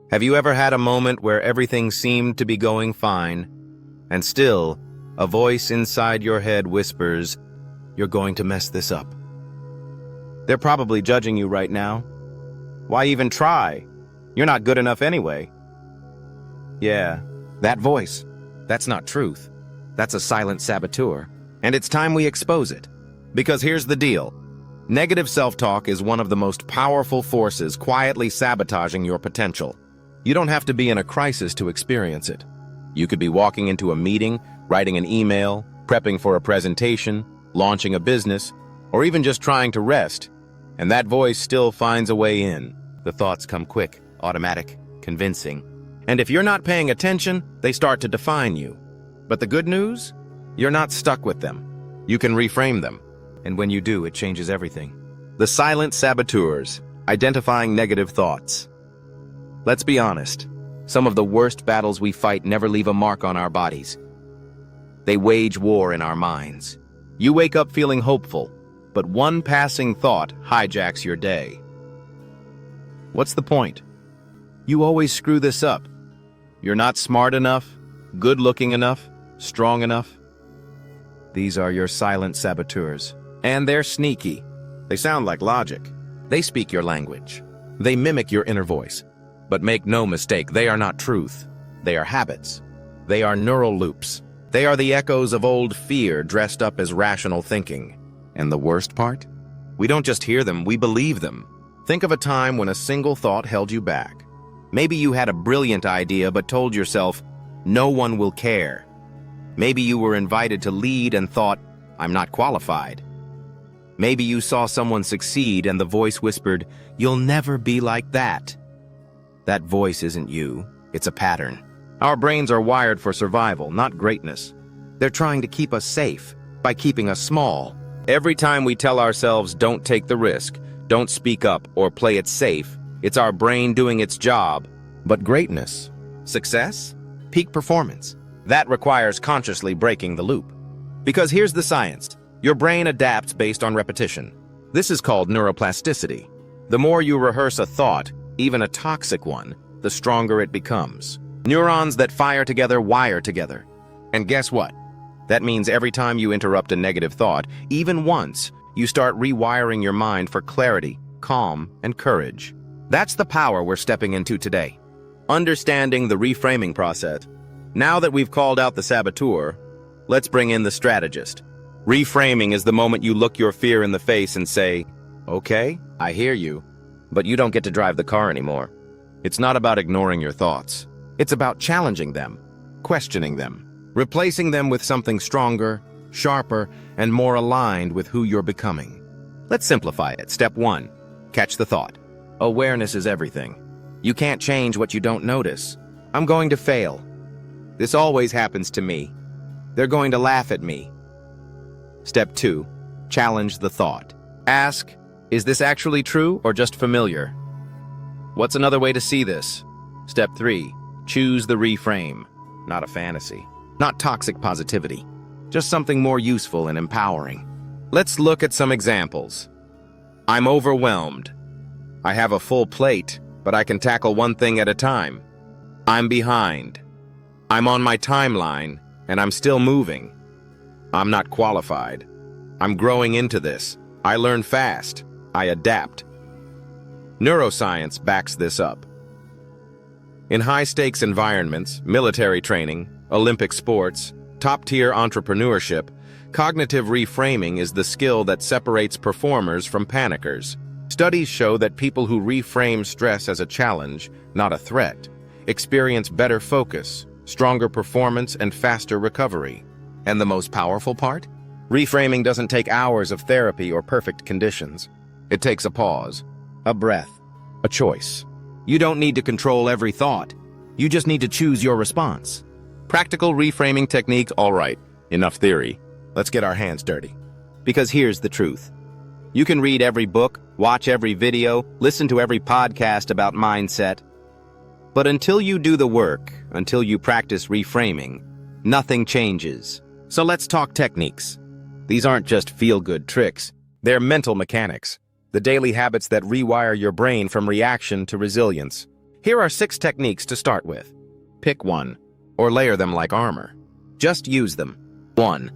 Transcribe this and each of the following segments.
Have you ever had a moment where everything seemed to be going fine, and still, a voice inside your head whispers, "You're going to mess this up"? They're probably judging you right now. Why even try? You're not good enough anyway. Yeah, that voice. That's not truth. That's a silent saboteur. And it's time we expose it. Because here's the deal. Negative self-talk is one of the most powerful forces quietly sabotaging your potential. You don't have to be in a crisis to experience it. You could be walking into a meeting, writing an email, prepping for a presentation, launching a business, or even just trying to rest, and that voice still finds a way in. The thoughts come quick, automatic, convincing. And if you're not paying attention, they start to define you. But the good news? You're not stuck with them. You can reframe them. And when you do, it changes everything. The silent saboteurs, identifying negative thoughts. Let's be honest. Some of the worst battles we fight never leave a mark on our bodies. They wage war in our minds. You wake up feeling hopeful, but one passing thought hijacks your day. What's the point? You always screw this up. You're not smart enough, good-looking enough, strong enough. These are your silent saboteurs. And they're sneaky. They sound like logic. They speak your language. They mimic your inner voice. But make no mistake, they are not truth. They are habits. They are neural loops. They are the echoes of old fear dressed up as rational thinking. And the worst part? We don't just hear them, we believe them. Think of a time when a single thought held you back. Maybe you had a brilliant idea but told yourself, "No one will care." Maybe you were invited to lead and thought, "I'm not qualified." Maybe you saw someone succeed and the voice whispered, "You'll never be like that." That voice isn't you, it's a pattern. Our brains are wired for survival, not greatness. They're trying to keep us safe by keeping us small. Every time we tell ourselves, "Don't take the risk, don't speak up, or play it safe," it's our brain doing its job. But greatness, success, peak performance, that requires consciously breaking the loop. Because here's the science. Your brain adapts based on repetition. This is called neuroplasticity. The more you rehearse a thought, even a toxic one, the stronger it becomes. Neurons that fire together wire together. And guess what? That means every time you interrupt a negative thought, even once, you start rewiring your mind for clarity, calm, and courage. That's the power we're stepping into today. Understanding the reframing process. Now that we've called out the saboteur, let's bring in the strategist. Reframing is the moment you look your fear in the face and say, "Okay, I hear you, but you don't get to drive the car anymore." It's not about ignoring your thoughts. It's about challenging them, questioning them, replacing them with something stronger, sharper, and more aligned with who you're becoming. Let's simplify it. Step 1. Catch the thought. Awareness is everything. You can't change what you don't notice. I'm going to fail. This always happens to me. They're going to laugh at me. Step 2. Challenge the thought. Ask, is this actually true or just familiar? What's another way to see this? Step 3. Choose the reframe. Not a fantasy. Not toxic positivity. Just something more useful and empowering. Let's look at some examples. I'm overwhelmed. I have a full plate, but I can tackle one thing at a time. I'm behind. I'm on my timeline, and I'm still moving. I'm not qualified. I'm growing into this. I learn fast. I adapt. Neuroscience backs this up. In high-stakes environments, military training, Olympic sports, top-tier entrepreneurship, cognitive reframing is the skill that separates performers from panickers. Studies show that people who reframe stress as a challenge, not a threat, experience better focus, stronger performance, and faster recovery. And the most powerful part? Reframing doesn't take hours of therapy or perfect conditions. It takes a pause, a breath, a choice. You don't need to control every thought. You just need to choose your response. Practical reframing techniques, all right, enough theory. Let's get our hands dirty. Because here's the truth. You can read every book, watch every video, listen to every podcast about mindset. But until you do the work, until you practice reframing, nothing changes. So let's talk techniques. These aren't just feel-good tricks. They're mental mechanics, the daily habits that rewire your brain from reaction to resilience. Here are 6 techniques to start with. Pick one, or layer them like armor. Just use them. 1.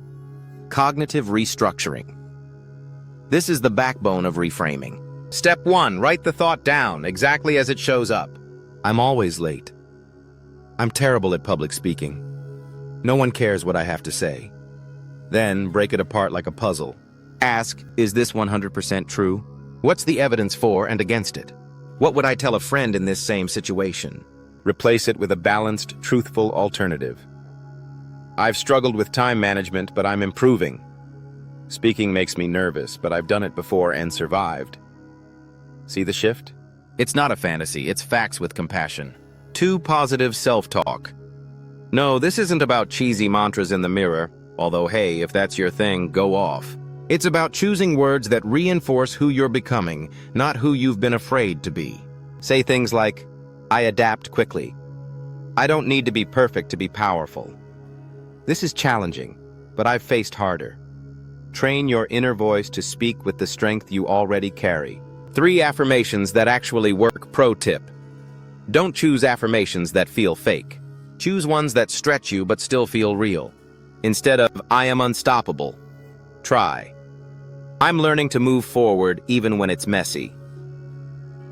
Cognitive restructuring. This is the backbone of reframing. Step 1, write the thought down, exactly as it shows up. I'm always late. I'm terrible at public speaking. No one cares what I have to say. Then break it apart like a puzzle. Ask, is this 100% true? What's the evidence for and against it? What would I tell a friend in this same situation? Replace it with a balanced, truthful alternative. I've struggled with time management, but I'm improving. Speaking makes me nervous, but I've done it before and survived. See the shift? It's not a fantasy, it's facts with compassion. 2. Positive self-talk. No, this isn't about cheesy mantras in the mirror, although hey, if that's your thing, go off. It's about choosing words that reinforce who you're becoming, not who you've been afraid to be. Say things like, I adapt quickly. I don't need to be perfect to be powerful. This is challenging, but I've faced harder. Train your inner voice to speak with the strength you already carry. 3 affirmations that actually work. Pro tip. Don't choose affirmations that feel fake. Choose ones that stretch you but still feel real. Instead of, I am unstoppable, try, I'm learning to move forward even when it's messy.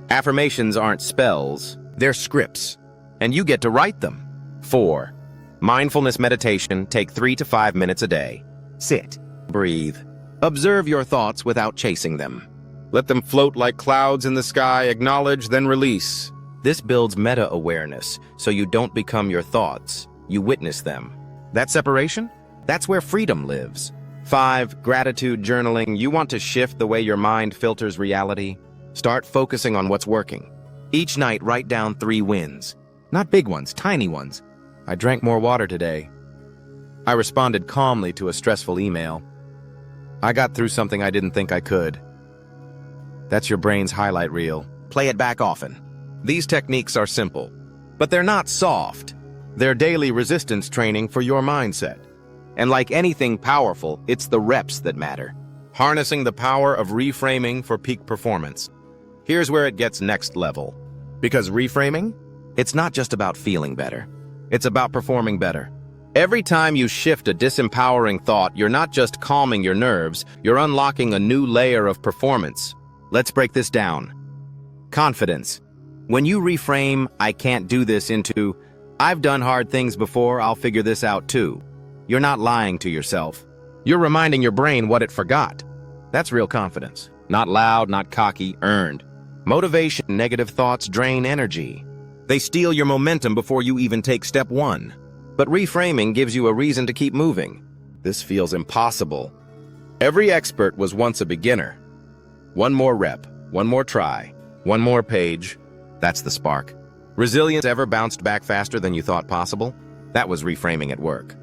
Affirmations aren't spells, they're scripts, and you get to write them. 4. Mindfulness meditation. Take 3 to 5 minutes a day. Sit, breathe, observe your thoughts without chasing them. Let them float like clouds in the sky, acknowledge, then release. This builds meta-awareness, so you don't become your thoughts, you witness them. That separation? That's where freedom lives. 5. Gratitude journaling. You want to shift the way your mind filters reality? Start focusing on what's working. Each night, write down 3 wins. Not big ones, tiny ones. I drank more water today. I responded calmly to a stressful email. I got through something I didn't think I could. That's your brain's highlight reel. Play it back often. These techniques are simple, but they're not soft. They're daily resistance training for your mindset. And like anything powerful, it's the reps that matter. Harnessing the power of reframing for peak performance. Here's where it gets next level. Because reframing, it's not just about feeling better. It's about performing better. Every time you shift a disempowering thought, you're not just calming your nerves, you're unlocking a new layer of performance. Let's break this down. Confidence. When you reframe, I can't do this into, I've done hard things before, I'll figure this out too. You're not lying to yourself. You're reminding your brain what it forgot. That's real confidence. Not loud, not cocky, earned. Motivation, negative thoughts drain energy. They steal your momentum before you even take step 1. But reframing gives you a reason to keep moving. This feels impossible. Every expert was once a beginner. One more rep, one more try, one more page. That's the spark. Resilience ever bounced back faster than you thought possible? That was reframing at work.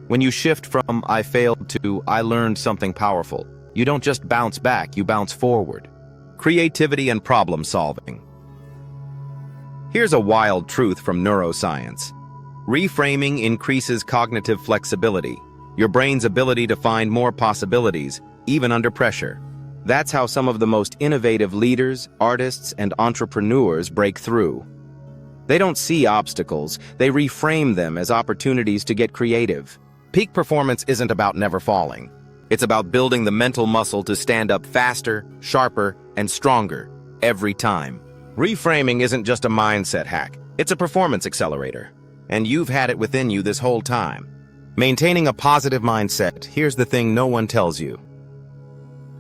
When you shift from I failed to I learned something powerful, you don't just bounce back, you bounce forward. Creativity and problem solving. Here's a wild truth from neuroscience. Reframing increases cognitive flexibility, your brain's ability to find more possibilities, even under pressure. That's how some of the most innovative leaders, artists, and entrepreneurs break through. They don't see obstacles, they reframe them as opportunities to get creative. Peak performance isn't about never falling. It's about building the mental muscle to stand up faster, sharper, and stronger every time. Reframing isn't just a mindset hack, it's a performance accelerator. And you've had it within you this whole time. Maintaining a positive mindset, here's the thing no one tells you.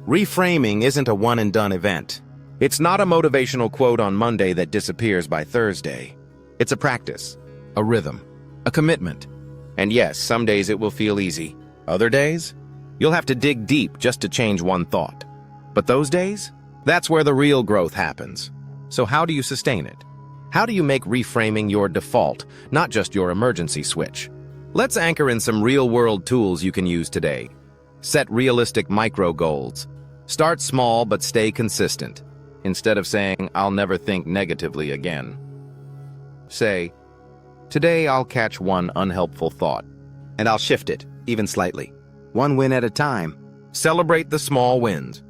Reframing isn't a one-and-done event. It's not a motivational quote on Monday that disappears by Thursday. It's a practice, a rhythm, a commitment. And yes, some days it will feel easy. Other days, you'll have to dig deep just to change one thought. But those days, that's where the real growth happens. So how do you sustain it? How do you make reframing your default, not just your emergency switch? Let's anchor in some real-world tools you can use today. Set realistic micro goals. Start small but stay consistent. Instead of saying, I'll never think negatively again. Say, today I'll catch one unhelpful thought, and I'll shift it, even slightly. One win at a time. Celebrate the small wins.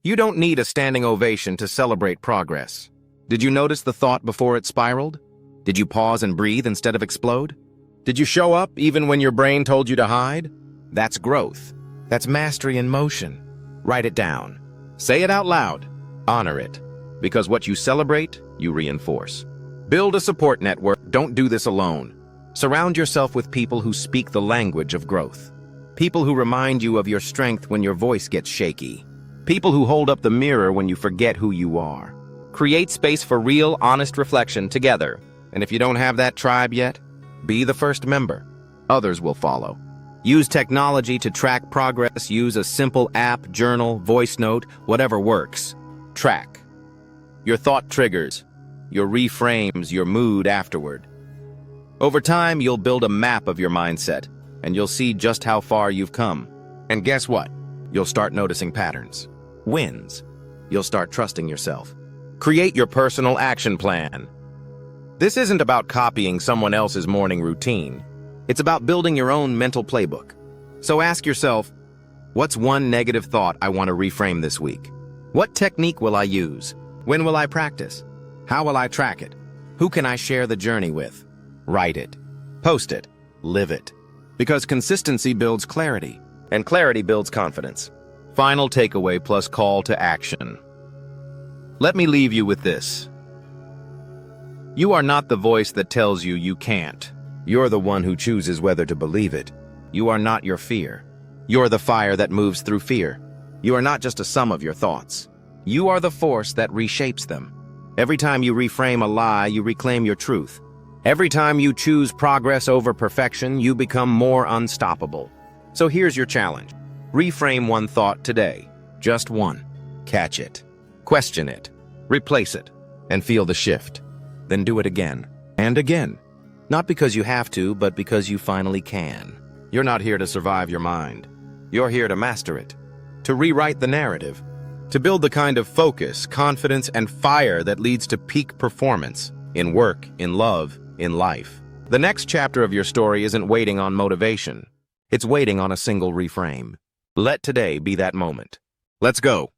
You don't need a standing ovation to celebrate progress. Did you notice the thought before it spiraled? Did you pause and breathe instead of explode? Did you show up even when your brain told you to hide? That's growth. That's mastery in motion. Write it down. Say it out loud. Honor it. Because what you celebrate, you reinforce. Build a support network. Don't do this alone. Surround yourself with people who speak the language of growth. People who remind you of your strength when your voice gets shaky. People who hold up the mirror when you forget who you are. Create space for real, honest reflection together. And if you don't have that tribe yet, be the first member. Others will follow. Use technology to track progress. Use a simple app, journal, voice note, whatever works. Track your thought triggers, your reframes, your mood afterward. Over time, you'll build a map of your mindset, and you'll see just how far you've come. And guess what? You'll start noticing patterns. Wins. You'll start trusting yourself. Create your personal action plan. This isn't about copying someone else's morning routine. It's about building your own mental playbook. So ask yourself, what's one negative thought I want to reframe this week? What technique will I use? When will I practice? How will I track it? Who can I share the journey with? Write it. Post it. Live it. Because consistency builds clarity, and clarity builds confidence. Final takeaway plus call to action. Let me leave you with this. You are not the voice that tells you you can't. You're the one who chooses whether to believe it. You are not your fear. You're the fire that moves through fear. You are not just a sum of your thoughts. You are the force that reshapes them. Every time you reframe a lie, you reclaim your truth. Every time you choose progress over perfection, you become more unstoppable. So here's your challenge. Reframe one thought today. Just one. Catch it. Question it. Replace it. And feel the shift. Then do it again. And again. Not because you have to, but because you finally can. You're not here to survive your mind. You're here to master it. To rewrite the narrative. To build the kind of focus, confidence, and fire that leads to peak performance in work, in love, in life. The next chapter of your story isn't waiting on motivation. It's waiting on a single reframe. Let today be that moment. Let's go.